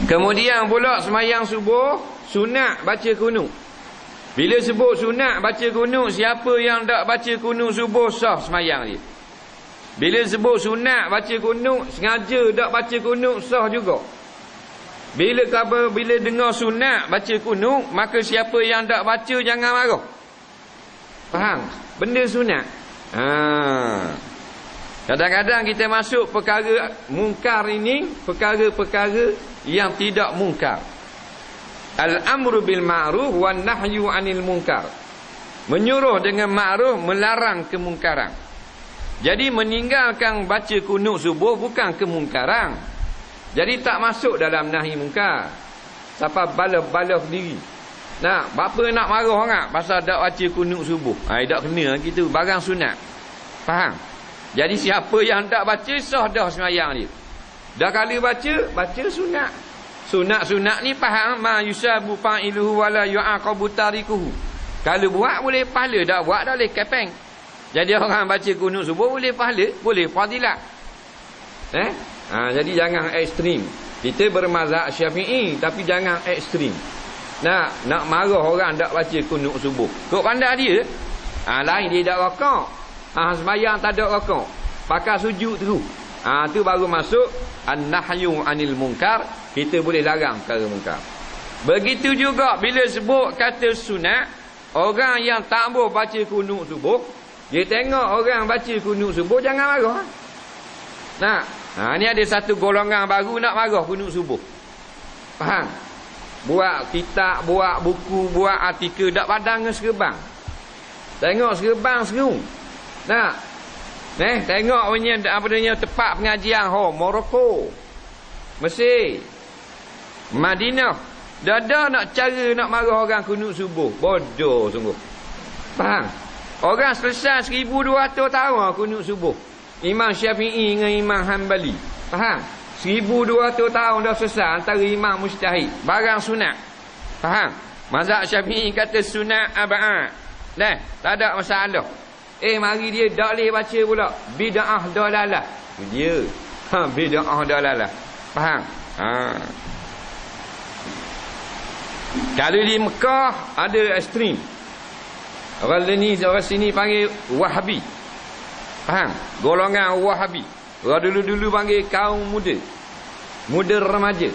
Kemudian pula semayang subuh, sunat baca kunut. Bila sebut sunat baca kunut, siapa yang tak baca kunut subuh sah semayang dia. Bila sebut sunat baca kunut, sengaja tak baca kunut sah juga. Bila dengar sunat baca kunut, maka siapa yang tak baca jangan marah. Faham? Benda sunat. Kadang-kadang kita masuk perkara mungkar ini, perkara-perkara yang tidak mungkar. Al-amru bil ma'ruf wan nahyu 'anil munkar. Menyuruh dengan ma'ruf, melarang kemungkaran. Jadi meninggalkan baca kunut subuh bukan kemungkaran. Jadi tak masuk dalam nahi mungkar. Siapa bala-bala diri. Nak, bapa nak marah orang pasal tak baca kunut subuh. Tak kena gitu, barang sunat. Faham? Jadi siapa yang tak baca sah dah semayang dia. Dah kali baca sunat. Sunat-sunat ni faham, ma yusabu fa'iluhu wala yu'aqabu tarikuhu. Kalau buat boleh pahala, tak buat dah boleh kepeng. Jadi orang baca kunut subuh boleh pahala, boleh fadilat. Jadi jangan ekstrim. Kita bermazhab Syafi'i tapi jangan ekstrim. Nak marah orang tak baca kunut subuh. Kok pandai dia? Lain dia tak rokok. Sembayang tak ada rokok. Pakai sujud terus. Tu baru masuk an-nahyu 'anil munkar. Kita boleh larang perkara mungkar. Begitu juga bila sebut kata sunat, orang yang tak boleh baca kunut subuh, dia tengok orang baca kunut subuh jangan marah. Ni ada satu golongan baru nak marah kunut subuh. Faham? Buat kitab, buat buku, buat artikel dak padang dengan serbang. Tengok serbang serung. Tengok punya tempat pengajian Morocco, Mesir, Madinah. Dah nak cara nak marah orang kunut subuh. Bodoh sungguh. Faham? Orang selesai 1200 tahun kunut subuh. Imam Syafi'i dengan Imam Hanbali. Faham? 1200 tahun dah selesai antara imam mujtahid. Barang sunat. Faham? Mazhab Syafi'i kata sunat ab'ad. Tak ada masalah. Mari dia tak boleh baca pula. Bid'ah dalalah. Dia. Bid'ah dalalah. Faham? Kalau di Mekah ada ekstrim. Orang sini panggil Wahabi. Faham? Golongan Wahabi. Orang dulu-dulu panggil kaum muda. Muda remaja.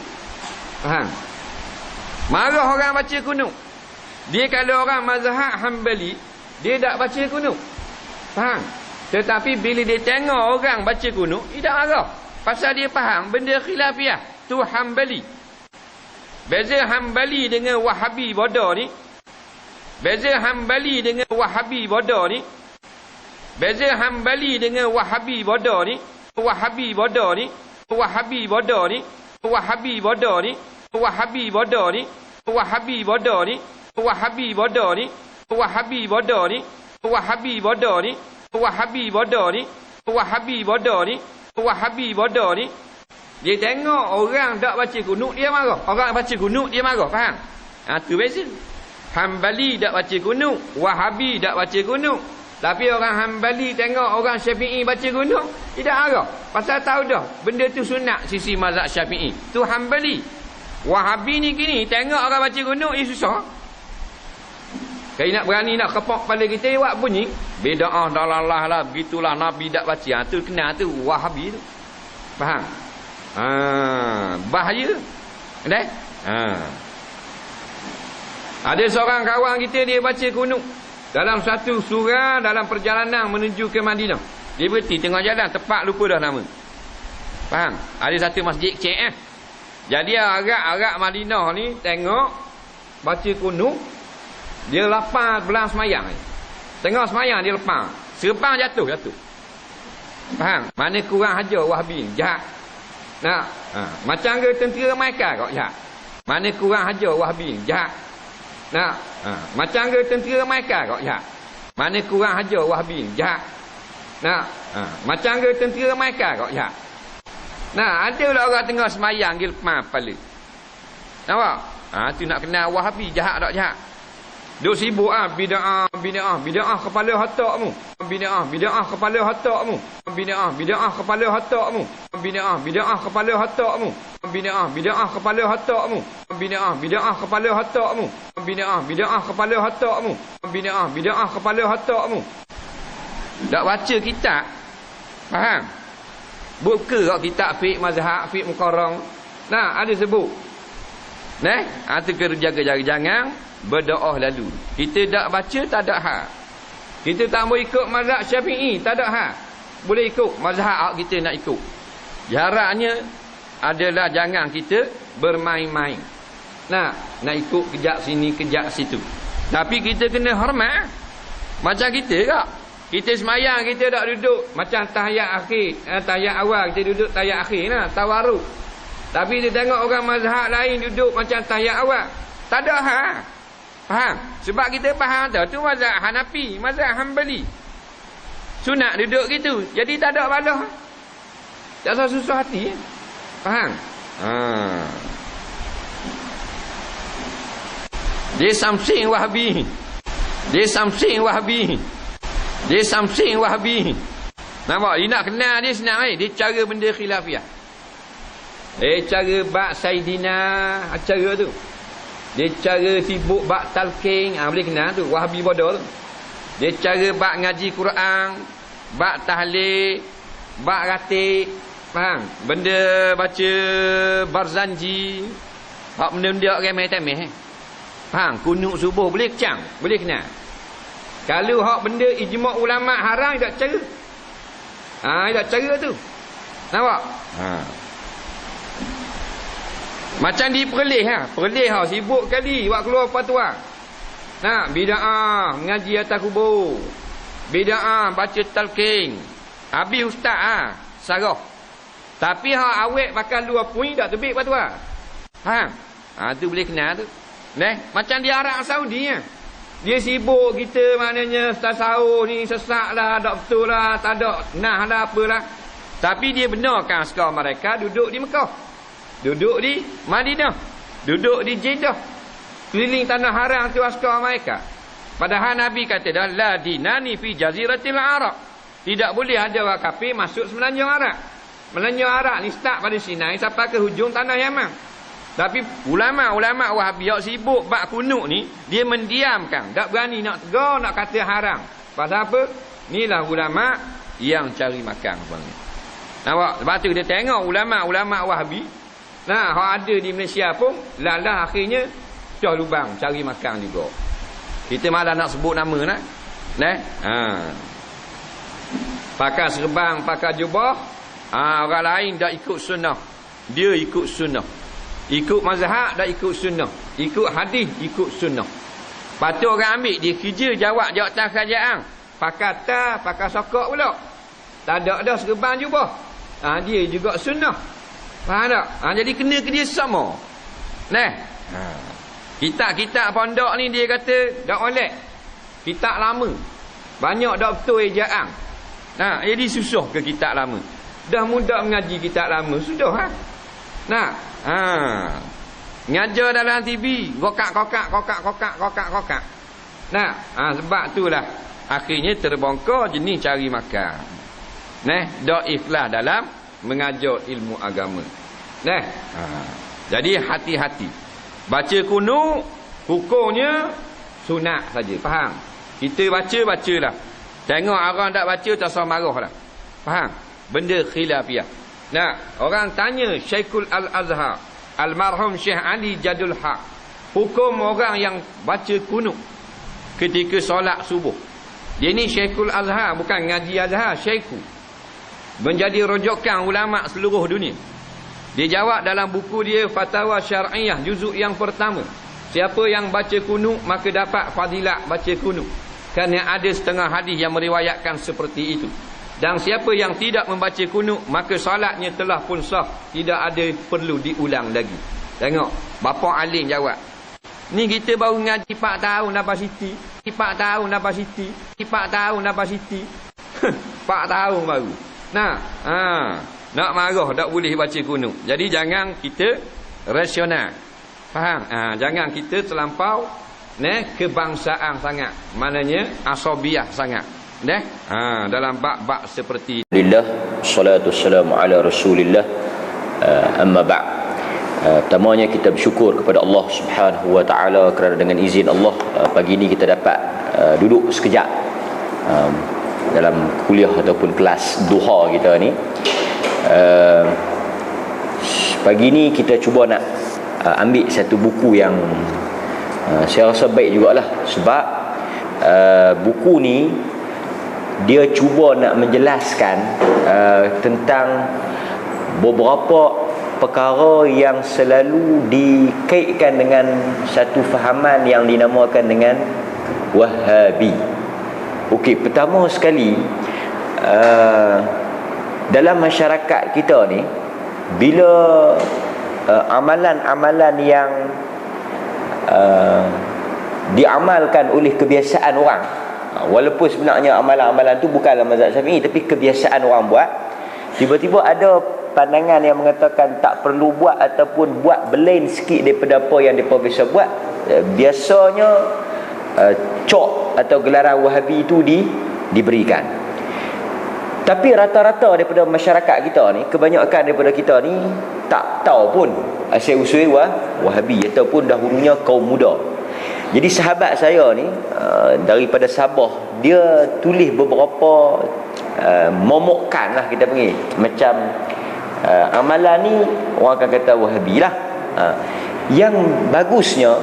Faham? Marah orang baca kunut. Dia kalau orang mazhab Hanbali, dia tak baca kunut. Faham? Tetapi bila dia tengok orang baca kunut, dia tak marah. Pasal dia faham benda khilafiyah. Tu Hanbali. Beza Hanbali dengan Wahabi bodoh ni. Beza Hanbali dengan Wahabi bodoh ni. Beza Hanbali dengan Wahabi bodoh ni. Wahabi bodoh ni. Wahabi bodoh ni. Wahabi bodoh ni. Wahabi bodoh ni. Wahabi bodoh ni. Wahabi bodoh ni. Wahabi bodoh ni. Wahabi bodoh ni. Wahabi bodoh ni. Wahabi bodoh ni. Wahabi bodoh ni. Dia tengok orang tak baca kunut dia marah. Orang baca kunut dia marah. Faham? Tu beza. Hanbali tak baca kunut, Wahabi tak baca kunut. Tapi orang Hanbali tengok orang Syafi'i baca kunut, dia tak marah. Pasal tahu dah benda tu sunat sisi mazhab Syafi'i. Tu Hanbali. Wahabi ni kini tengok orang baca kunut, susah. Kalau nak berani nak kepak kepala kita, buat bunyi bid'ah dalalah lah, begitulah Nabi tak baca. Tu kenal tu Wahabi tu. Faham? Bahaya. Ada seorang kawan kita, dia baca kunut dalam satu surah dalam perjalanan menuju ke Madinah. Dia berhenti tengah jalan, tepat lupa dah nama. Faham? Ada satu masjid kecil Jadi agak-agak Madinah ni tengok baca kunut, dia lapar belang semayang. Tengah semayang dia lepas. Serpang jatuh. Faham? Mana kurang hajar Wahabi ni, jahat. Macam ke tentera Amerika kau jahat. Mana kurang hajar Wahabi ni, jahat. Macam ke tentera Amerika kau jahat. Mana kurang hajar Wahabi ni, jahat. Macam ke tentera Amerika kau jahat. Ada pula orang tengah semayang dia lepas kepala. Nampak? Tu nak kenal Wahabi jahat tak jahat. Duk sibuk bid'ah kepala otakmu. Bid'ah kepala otakmu. Bid'ah kepala otakmu. Bid'ah kepala otakmu. Bid'ah kepala otakmu. Bid'ah kepala otakmu. Bid'ah kepala otakmu. Bid'ah kepala otakmu. Tak baca kitab. Faham? Buka kat kitab fiqh mazhab, fiqh muqarrang. Nah, ada sebut. Itu kena jaga-jaga. Jangan berdoa lalu. Kita tak baca, tak ada hak. Kita tak mau ikut mazhab Syafi'i, tak ada hak. Boleh ikut mazhab kita nak ikut. Jaraknya adalah jangan kita bermain-main. Nak ikut kejap sini, kejap situ. Tapi kita kena hormat. Macam kita tak? Kita semayang, kita tak duduk macam tahiyat akhir, tahiyat awal kita duduk tahiyat akhir lah, tawaruk. Tapi kita tengok orang mazhab lain duduk macam tahiyat awal, tak ada hak. Faham? Sebab kita faham tu mazhab Hanafi, mazhab Hanbali. Sunat duduk gitu. Jadi tak ada balah. Tak usah susah hati. Faham? Dia something Wahabi. Dia something Wahabi. Dia something Wahabi. Nampak? Dia nak kenal dia senang Dia cara benda khilafiyah. Cara bak Saidina, cara tu. Dia cara sibuk bak talqin, boleh kenal tu, Wahabi bodoh tu. Dia cara bak ngaji Quran, bak tahlil, bak ratik, faham? Benda baca Barzanji, hak benda-benda remeh-temeh. Faham? Kunut subuh boleh kecang, boleh kenal. Kalau hak benda ijma' ulama' haram, tak cara. Tak cara tu. Nampak? Macam di Perlis Perlis sibuk kali buat keluar fatwa. Bid'ah mengaji atas kubur. Bid'ah baca talqin. Habis ustaz sarah. Tapi awet pakai 2 poin tak terbit fatwa. Faham? Tu boleh kenal tu. Macam di Arab Saudi Dia sibuk kita maknanya tasawuf ni sesak lah, tak betul lah, tak ada nah lah apalah. Tapi dia benarkan sekarang mereka duduk di Mekah. Duduk di Madinah, duduk di Jeddah, keliling tanah haram tu askar mereka. Padahal Nabi kata dah la dinani fi jaziratil Arab. Tidak boleh ada orang kafir masuk semenanjung Arab. Semenanjung Arab ni start pada Sinai sampai ke hujung tanah Yaman. Tapi ulama-ulama Wahabiyah sibuk bab kunut ni, dia mendiamkan, tak berani nak tegur, nak kata haram. Pasal apa? Inilah ulama yang cari makan sebenarnya. Nampak? Sebab tu dia tengok ulama-ulama Wahabi. Hak ada di Malaysia pun lalah akhirnya dah lubang cari makan juga. Kita malah nak sebut nama pakai serban, pakai jubah. Orang lain dah ikut sunnah, dia ikut sunnah. Ikut mazhab dah ikut sunnah. Ikut hadis ikut sunnah. Patut orang ambil dia kerja jawab jawatan kerajaan. Pakai tas, pakai sokok pula. Tak ada dah serban jubah. Dia juga sunnah. Faham tak? Jadi kena ke dia sama. Kitab-kitab pondok ni dia kata tak oleh. Kitab lama. Banyak tak betul ejaan. Jadi susah ke kitab lama. Dah mudah mengaji kitab lama. Sudah ngajar dalam TV. Kokak. Sebab itulah akhirnya terbongkar jenis cari makan. Tak ikhlas dalam mengajar ilmu agama. Jadi hati-hati. Baca kunut hukumnya sunat saja. Faham? Kita bacalah. Tengok orang tak baca tak usah marahlah. Faham? Benda khilafiyah. Orang tanya Syekhul Al-Azhar, almarhum Syekh Ali Jadul Haq, hukum orang yang baca kunut ketika solat subuh. Dia ni Syekhul Azhar, bukan ngaji Azhar, Syekhul. Menjadi rujukan ulama seluruh dunia. Dia jawab dalam buku dia Fatwa Syar'iyah juzuk yang pertama. Siapa yang baca kunut maka dapat fadilat baca kunut. Kerana ada setengah hadis yang meriwayatkan seperti itu. Dan siapa yang tidak membaca kunut maka solatnya telah pun sah. Tidak ada perlu diulang lagi. Tengok, bapa alim jawab. Ni kita baru ngaji 4 tahun dapat siti. 4 tahun dapat siti. 4 tahun dapat siti. 4 tahun baru. Nak marah tak boleh baca kunut. Jadi jangan kita rasional. Faham? Jangan kita terlampau kebangsaan sangat. Maknanya asabiah sangat. Dalam bab-bab seperti Alhamdulillah, salatu wassalamu ala Rasulillah. Amma ba'. Pertamanya kita bersyukur kepada Allah Subhanahu wa taala kerana dengan izin Allah pagi ini kita dapat duduk sekejap dalam kuliah ataupun kelas duha kita ni. Pagi ni kita cuba nak ambil satu buku yang saya rasa baik jugalah, sebab buku ni dia cuba nak menjelaskan tentang beberapa perkara yang selalu dikaitkan dengan satu fahaman yang dinamakan dengan Wahabi. Okey, pertama sekali dalam masyarakat kita ni, bila amalan-amalan yang diamalkan oleh kebiasaan orang, walaupun sebenarnya amalan-amalan tu bukanlah mazhab Syafi'i tapi kebiasaan orang buat, tiba-tiba ada pandangan yang mengatakan tak perlu buat ataupun buat berlain sikit daripada apa yang mereka biasa buat, biasanya cok atau gelaran Wahabi itu diberikan. Tapi rata-rata daripada masyarakat kita ni, kebanyakan daripada kita ni tak tahu pun asal-usul Wahabi ataupun dahulunya kaum muda. Jadi sahabat saya ni daripada Sabah, dia tulis beberapa momokkan lah kita panggil, macam amalan ni orang akan kata Wahabi lah. Yang bagusnya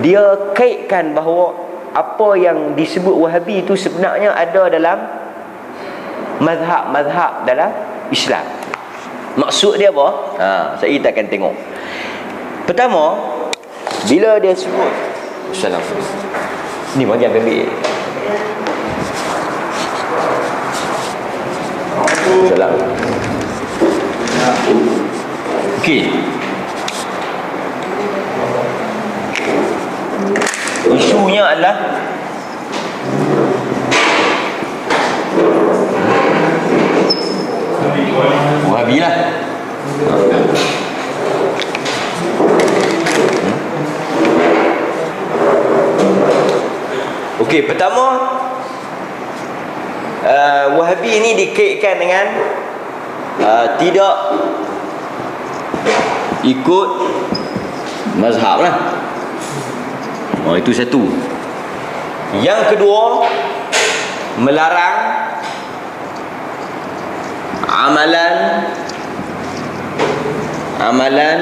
dia kaitkan bahawa apa yang disebut Wahabi itu sebenarnya ada dalam mazhab-mazhab dalam Islam. Maksud dia apa? Kita akan tengok. Pertama, bila dia sebut Assalamualaikum. Ni bagi ambil. Salam. Okey. Isunya adalah Wahabi lah. Okey, pertama Wahabi ini dikaitkan dengan tidak ikut mazhab lah. Itu satu. Yang kedua, melarang amalan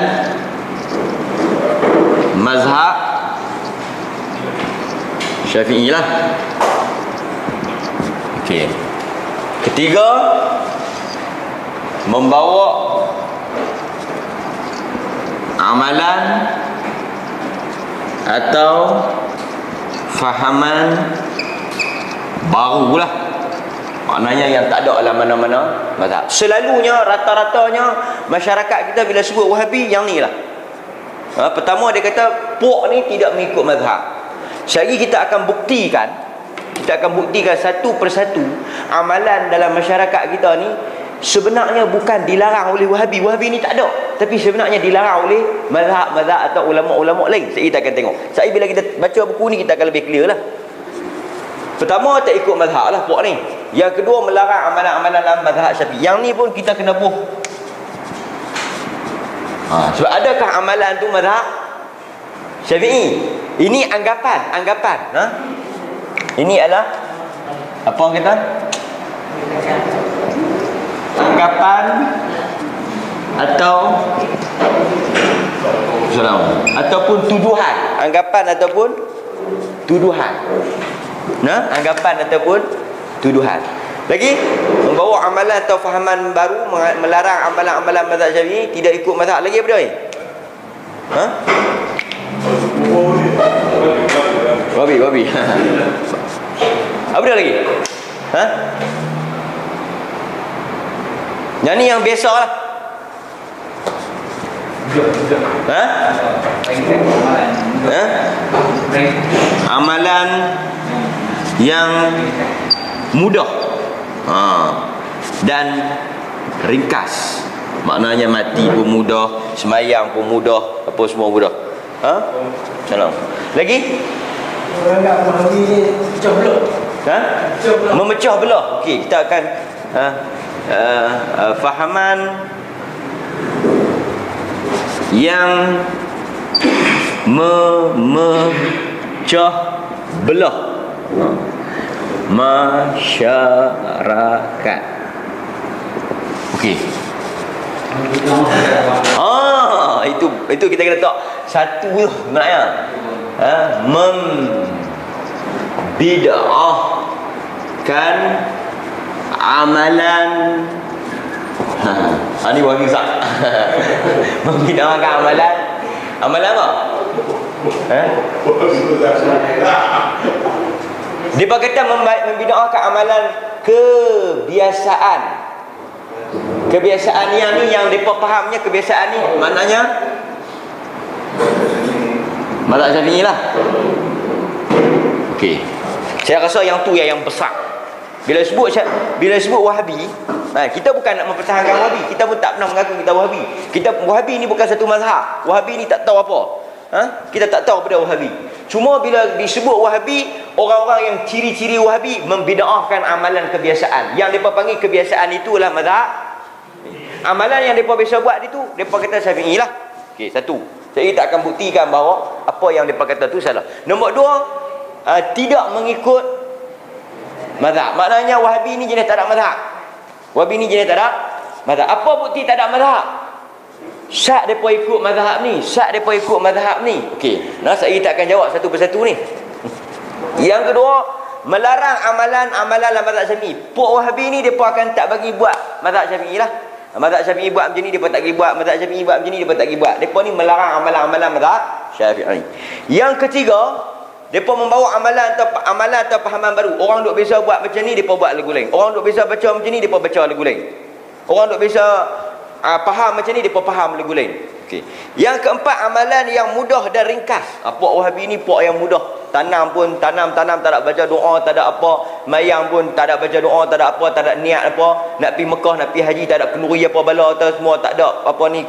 mazhab Syafi'i lah. Okey. Ketiga, membawa amalan atau fahaman baru lah, maknanya yang tak ada dalam mana-mana mazhab. Selalunya, rata-ratanya masyarakat kita bila sebut Wahabi, yang ni lah. Pertama dia kata puak ni tidak mengikut mazhab. Sekali kita akan buktikan satu persatu amalan dalam masyarakat kita ni sebenarnya bukan dilarang oleh Wahabi. Wahabi ni tak ada, tapi sebenarnya dilarang oleh mazhab-mazhab atau ulama-ulama lain. Kita akan tengok. Bila kita baca buku ni, kita akan lebih clear lah. Pertama, tak ikut mazhab lah puak ni. Yang kedua, melarang amalan-amalan dalam mazhab Syafi'i. Yang ni pun kita kena buh. Sebab adakah amalan tu mazhab Syafi'i? Ini anggapan. Ini adalah apa orang kata? Anggapan ataupun tuduhan. Anggapan ataupun tuduhan. Anggapan ataupun tuduhan. Lagi, membawa amalan atau fahaman baru, melarang amalan-amalan mazhab Syafi'i, tidak ikut mazhab. Lagi apa dia? Wahabi. Apa dia lagi? Yang ni yang biasa lah. Amalan yang mudah dan ringkas. Maknanya mati pun mudah, semayang pun mudah, apa semua mudah. Salam. Lagi? Orang nak Wahabi ni pecah belah. Memecah belah. Okey, kita akan fahaman yang memecah belah masyarakat. Okey. Itu kita kena tak satu tu maknanya. Membid'ahkan amalan. Ni bagi Ustaz. Membid'ahkan amalan. Amalan apa? Dia berkata membid'ahkan amalan kebiasaan. Kebiasaan yang ni yang depa fahamnya kebiasaan ni maknanya mazhab Syafi'i lah. Okey. Saya rasa yang tu yang besar. Bila sebut Wahabi, kita bukan nak mempertahankan Wahabi. Kita pun tak pernah mengaku kita Wahabi. Wahabi ni bukan satu mazhab. Wahabi ni tak tahu apa. Kita tak tahu pada Wahabi. Cuma bila disebut Wahabi, orang-orang yang ciri-ciri Wahabi membid'ahkan amalan kebiasaan. Yang mereka panggil kebiasaan itulah mazhab. Amalan yang mereka biasa buat itu, mereka kata Syafi'i lah. Okey, satu. Saya tak akan buktikan bahawa apa yang mereka kata tu salah. Nombor dua, tidak mengikut mazhab. Maknanya Wahabi ni jenis tak ada mazhab. Wahabi ni jenis tak ada mazhab. Apa bukti tak ada mazhab? Syak mereka ikut mazhab ni, syak mereka ikut mazhab ni. Okey, saya tak akan jawab satu persatu ni. Yang kedua, melarang amalan-amalan dalam mazhab Syafi'i. Pok Wahabi ni mereka akan tak bagi buat mazhab Syafi'i lah. Mazhab Syafi'i buat macam ni, mereka tak bagi buat. Mazhab Syafi'i buat macam ni, mereka tak bagi buat. Mereka ni melarang amalan-amalan mazhab Syafi'i. Yang ketiga, mereka membawa amalan atau pahaman baru. Orang duk biasa buat macam ni, mereka buat lagu lain. Orang duk biasa baca macam ni, mereka baca lagu lain. Orang duk biasa faham macam ni, mereka faham lagu lain. Okay. Yang keempat, amalan yang mudah dan ringkas. Puak Wahabi ni puak yang mudah. Tanam pun tanam, tak ada baca doa, tak ada apa. Mayang pun tak ada baca doa, tak ada apa, tak ada niat apa. Nak pergi Mekah, nak pergi haji, tak ada kenduri apa bala atau semua, tak ada apa ni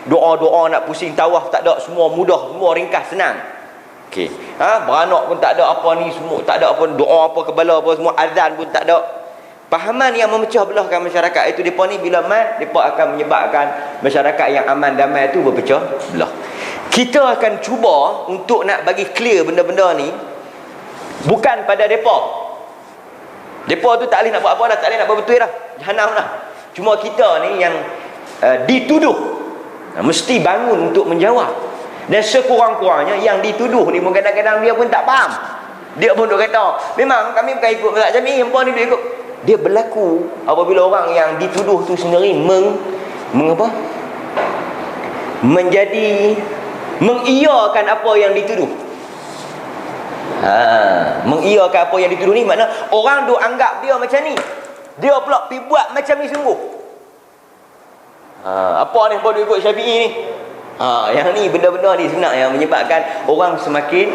doa-doa nak pusing tawaf, tak ada, semua mudah, semua ringkas, senang. Okey. Beranak pun tak ada apa ni semua, tak ada apa doa apa kebala apa semua, azan pun tak ada. Pahaman yang memecah belahkan masyarakat itu, depa ni bila depa akan menyebabkan masyarakat yang aman damai itu berpecah belah. Kita akan cuba untuk nak bagi clear benda-benda ni bukan pada depa. Depa tu tak boleh nak buat apa dah, tak boleh nak buat betul dah. Jahanam dah. Cuma kita ni yang dituduh mesti bangun untuk menjawab. Dan sekurang-kurangnya yang dituduh ni pun kadang-kadang dia pun tak faham. Dia pun duk kata, memang kami bukan ikut mazhab Syafi'i, hangpa ni duk ikut. Dia berlaku apabila orang yang dituduh tu sendiri mengiyakan apa yang dituduh. Mengiyakan apa yang dituduh ni makna orang duk anggap dia macam ni, dia pula pergi buat macam ni sungguh. Apa ni hangpa duk ikut Syafi'i ni? Yang ni benda-benda ni sebenarnya yang menyebabkan orang semakin